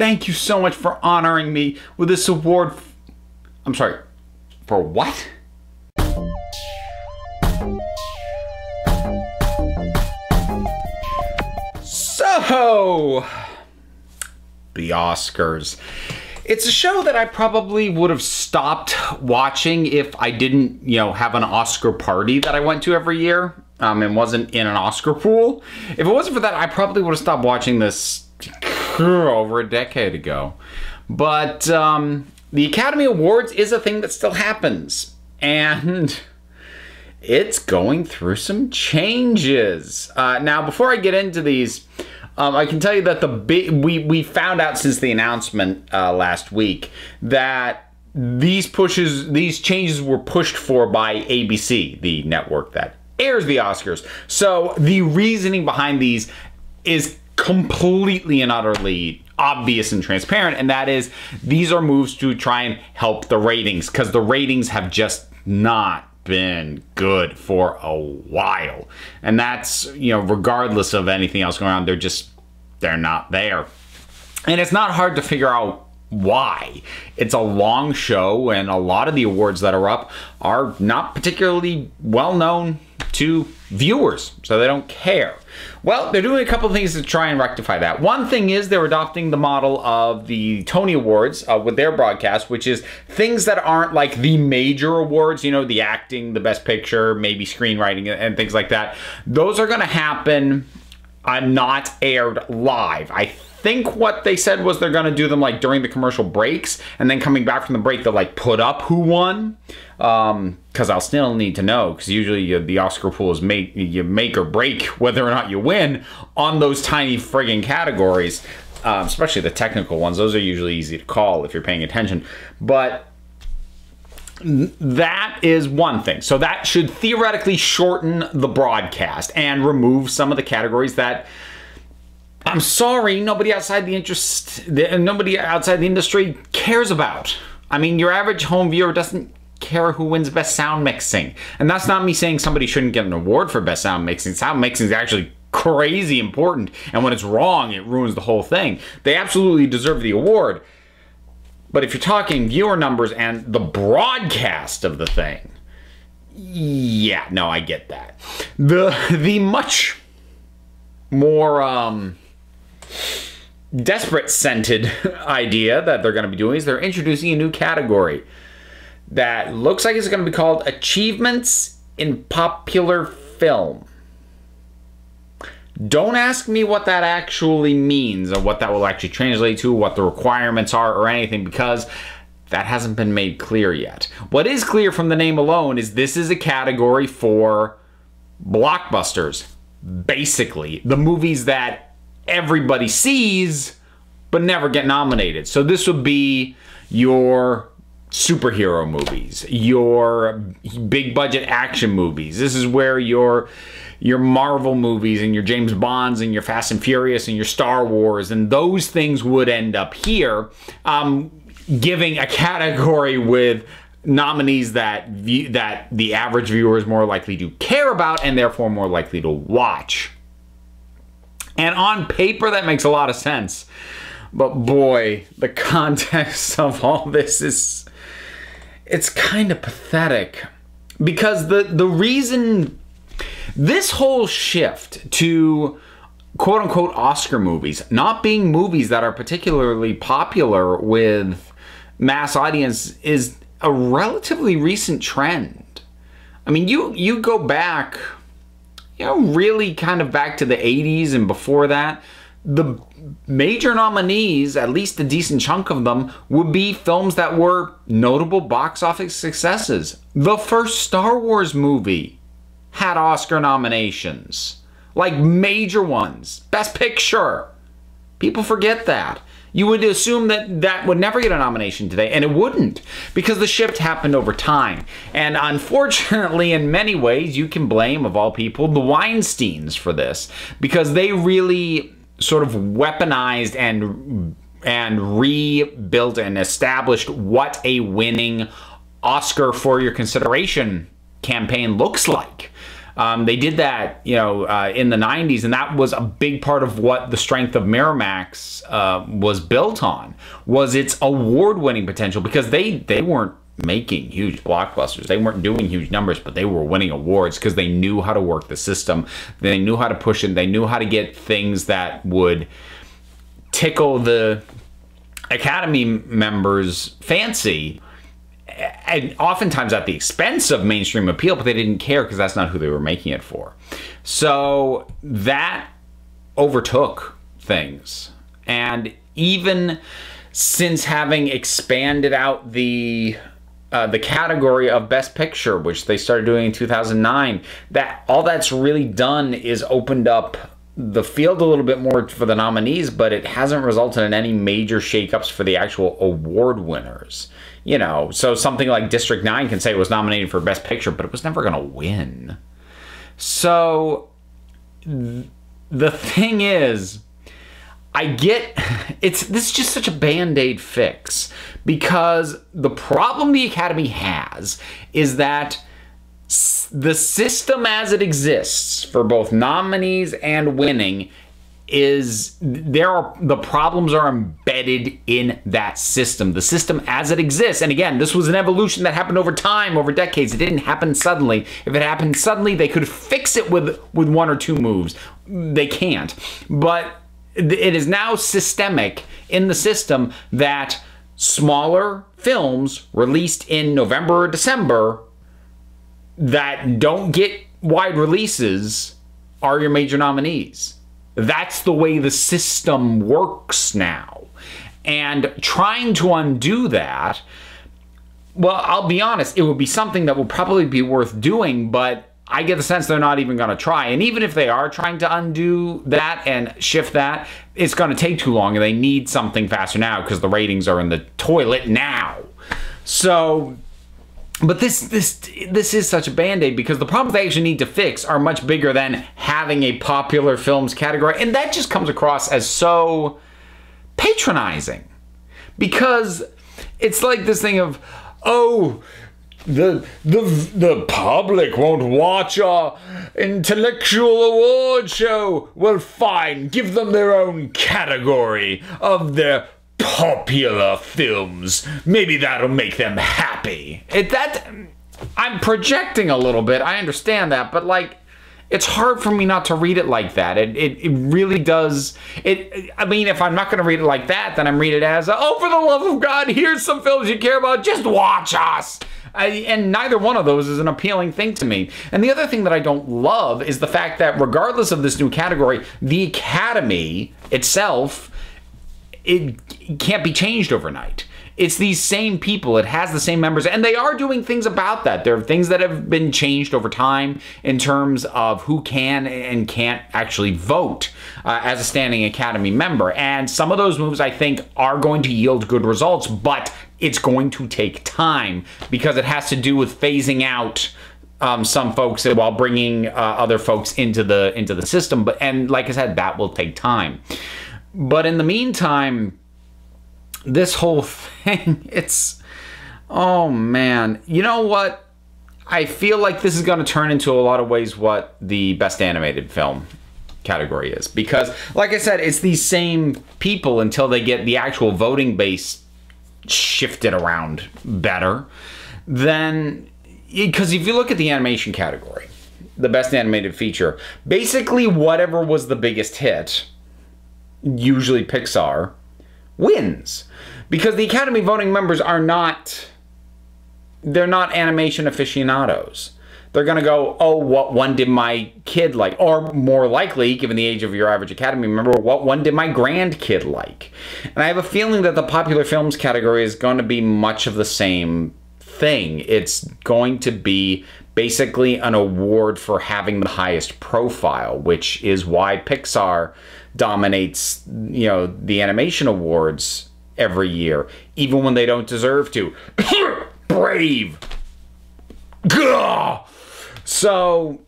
thank you so much for honoring me with this award. I'm sorry, for what? So, the Oscars. It's a show that I probably would have stopped watching if I didn't, have an Oscar party that I went to every year and wasn't in an Oscar pool. If it wasn't for that, I probably would have stopped watching this over a decade ago. But the Academy Awards is a thing that still happens. And it's going through some changes. Now, before I get into these, I can tell you that we found out since the announcement last week that these changes were pushed for by ABC, the network that airs the Oscars. So the reasoning behind these is completely and utterly obvious and transparent, and that is these are moves to try and help the ratings, because the ratings have just not been good for a while. And that's, regardless of anything else going on, they're not there. And it's not hard to figure out why. It's a long show, and a lot of the awards that are up are not particularly well known to viewers, so they don't care. Well, they're doing a couple of things to try and rectify that. One thing is they're adopting the model of the Tony Awards with their broadcast, which is things that aren't like the major awards, the acting, the best picture, maybe screenwriting, and things like that. Those are going to happen not aired live. I think what they said was they're going to do them like during the commercial breaks, and then coming back from the break they'll like put up who won, because I'll still need to know, because usually the Oscar pool is you make or break whether or not you win on those tiny friggin' categories, especially the technical ones. Those are usually easy to call if you're paying attention. But that is one thing. So that should theoretically shorten the broadcast and remove some of the categories that, I'm sorry, nobody outside the industry cares about. I mean, your average home viewer doesn't care who wins best sound mixing. And that's not me saying somebody shouldn't get an award for best sound mixing. Sound mixing is actually crazy important, and when it's wrong, it ruins the whole thing. They absolutely deserve the award. But if you're talking viewer numbers and the broadcast of the thing, yeah, no, I get that. The much more desperate scented idea that they're going to be doing is they're introducing a new category that looks like it's going to be called Achievements in Popular Film. Don't ask me what that actually means or what that will actually translate to, what the requirements are or anything, because that hasn't been made clear yet. What is clear from the name alone is this is a category for blockbusters. Basically, the movies that everybody sees but never get nominated. So this would be your superhero movies, your big budget action movies. This is where your Marvel movies and your James Bonds and your Fast and Furious and your Star Wars and those things would end up here, giving a category with nominees that the average viewer is more likely to care about and therefore more likely to watch. And on paper that makes a lot of sense, but boy, the context of all this it's kind of pathetic, because the reason this whole shift to quote-unquote Oscar movies not being movies that are particularly popular with mass audience is a relatively recent trend. I mean, you go back, really kind of back to the 80s and before that, the major nominees, at least a decent chunk of them, would be films that were notable box office successes. The first Star Wars movie had Oscar nominations, like major ones. Best Picture. People forget that. You would assume that would never get a nomination today, and it wouldn't, because the shift happened over time. And unfortunately, in many ways, you can blame, of all people, the Weinsteins for this, because they really sort of weaponized and rebuilt and established what a winning Oscar for your consideration campaign looks like. They did that, in the 90s, and that was a big part of what the strength of Miramax was built on, was its award-winning potential, because they weren't making huge blockbusters. They weren't doing huge numbers, but they were winning awards because they knew how to work the system. They knew how to push it. They knew how to get things that would tickle the Academy members' fancy, and oftentimes at the expense of mainstream appeal, but they didn't care because that's not who they were making it for. So that overtook things. And even since having expanded out the category of Best Picture, which they started doing in 2009, that all that's really done is opened up the field a little bit more for the nominees, but it hasn't resulted in any major shakeups for the actual award winners. So something like District 9 can say it was nominated for Best Picture, but it was never going to win. So the thing is, this is just such a band-aid fix, because the problem the Academy has is that the system as it exists for both nominees and winning the problems are embedded in that system. The system as it exists, and again, this was an evolution that happened over time, over decades. It didn't happen suddenly. If it happened suddenly, they could fix it with one or two moves. They can't. But it is now systemic in the system that smaller films released in November or December that don't get wide releases are your major nominees. That's the way the system works now. And trying to undo that, well, I'll be honest, it would be something that would probably be worth doing, but I get the sense they're not even going to try. And even if they are trying to undo that and shift that, it's going to take too long, and they need something faster now because the ratings are in the toilet now. So, but this is such a band-aid, because the problems they actually need to fix are much bigger than having a popular films category. And that just comes across as so patronizing, because it's like this thing of, oh, the public won't watch our intellectual award show. Well, fine, give them their own category of their popular films. Maybe that'll make them happy. I'm projecting a little bit, I understand that, but it's hard for me not to read it like that. It really does. I mean, if I'm not going to read it like that, then I'm read it as, oh, for the love of God, here's some films you care about, just watch us. And neither one of those is an appealing thing to me. And the other thing that I don't love is the fact that regardless of this new category, the Academy itself, it can't be changed overnight. It's these same people. It has the same members, and they are doing things about that. There are things that have been changed over time in terms of who can and can't actually vote as a standing Academy member. And some of those moves, I think, are going to yield good results, but it's going to take time because it has to do with phasing out some folks while bringing other folks into the system. And like I said, that will take time. But in the meantime, this whole thing, oh man. You know what? I feel like this is going to turn into a lot of ways what the Best Animated Film category is. Because, like I said, it's these same people until they get the actual voting base shifted around better. Because if you look at the animation category, the Best Animated Feature, basically whatever was the biggest hit, usually Pixar, wins. Because the Academy voting members they're not animation aficionados. They're going to go, oh, what one did my kid like? Or more likely, given the age of your average Academy member, what one did my grandkid like? And I have a feeling that the popular films category is going to be much of the same thing. It's going to be basically an award for having the highest profile, which is why Pixar dominates, the animation awards every year, even when they don't deserve to. Brave. Gah! So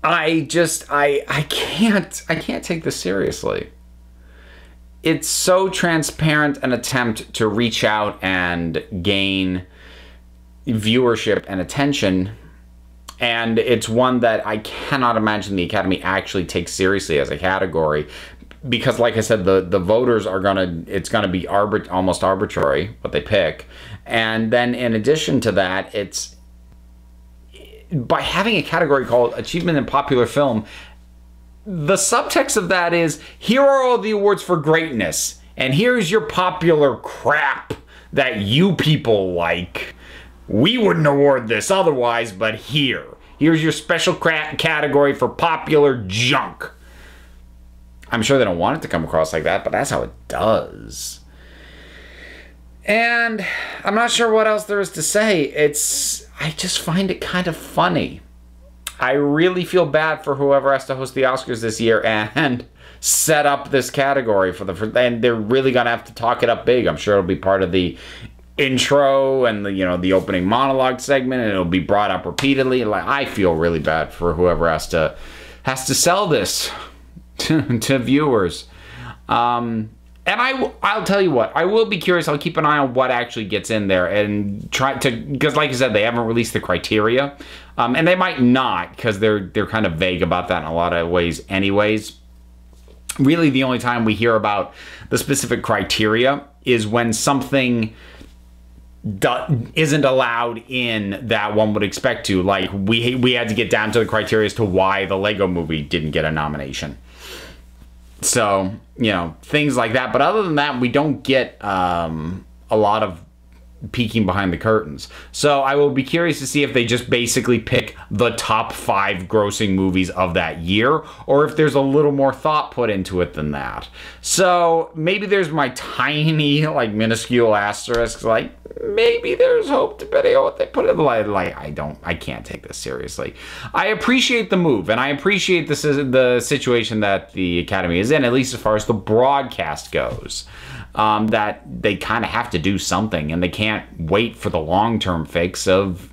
I can't take this seriously. It's so transparent an attempt to reach out and gain viewership and attention, And it's one that I cannot imagine the Academy actually takes seriously as a category. Because, like I said, the voters are it's gonna be almost arbitrary what they pick. And then in addition to that, it's by having a category called Achievement in Popular Film, the subtext of that is, here are all the awards for greatness, and here's your popular crap that you people like. We wouldn't award this otherwise, but here's your special category for popular junk. I'm sure they don't want it to come across like that, but that's how it does. And I'm not sure what else there is to say. I just find it kind of funny. I really feel bad for whoever has to host the Oscars this year and set up this category and they're really gonna have to talk it up big. I'm sure it'll be part of the intro and the opening monologue segment, and it'll be brought up repeatedly. Like, I feel really bad for whoever has to sell this to viewers. And I'll tell you what, I will be curious. I'll keep an eye on what actually gets in there and try to, because like I said, they haven't released the criteria, and they might not, because they're kind of vague about that in a lot of ways anyways. Really, the only time we hear about the specific criteria is when something isn't allowed in that one would expect to. Like, we had to get down to the criteria as to why the Lego Movie didn't get a nomination. So, things like that. But other than that, we don't get a lot of peeking behind the curtains. So I will be curious to see if they just basically pick the top 5 grossing movies of that year, or if there's a little more thought put into it than that. So maybe there's my tiny, minuscule asterisk, maybe there's hope, depending on what they put in. I can't take this seriously. I appreciate the move, and I appreciate the situation that the Academy is in, at least as far as the broadcast goes. That they kind of have to do something, and they can't wait for the long-term fix of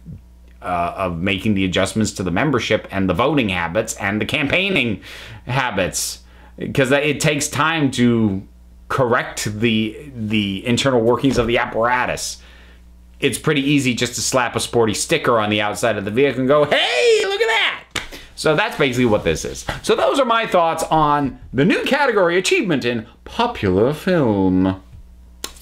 making the adjustments to the membership and the voting habits and the campaigning habits, because it takes time to correct the internal workings of the apparatus. It's pretty easy just to slap a sporty sticker on the outside of the vehicle and go, hey, look at that! So that's basically what this is. So those are my thoughts on the new category, Achievement in Popular Film.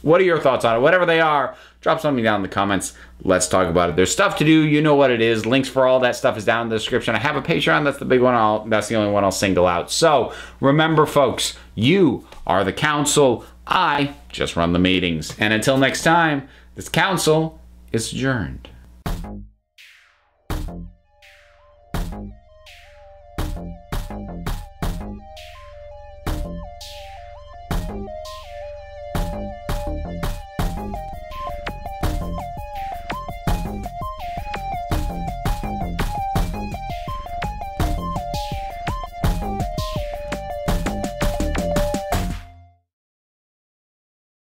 What are your thoughts on it? Whatever they are, drop something down in the comments. Let's talk about it. There's stuff to do. You know what it is. Links for all that stuff is down in the description. I have a Patreon. That's the big one. That's the only one I'll single out. So remember, folks, you are the council. I just run the meetings. And until next time, this council is adjourned.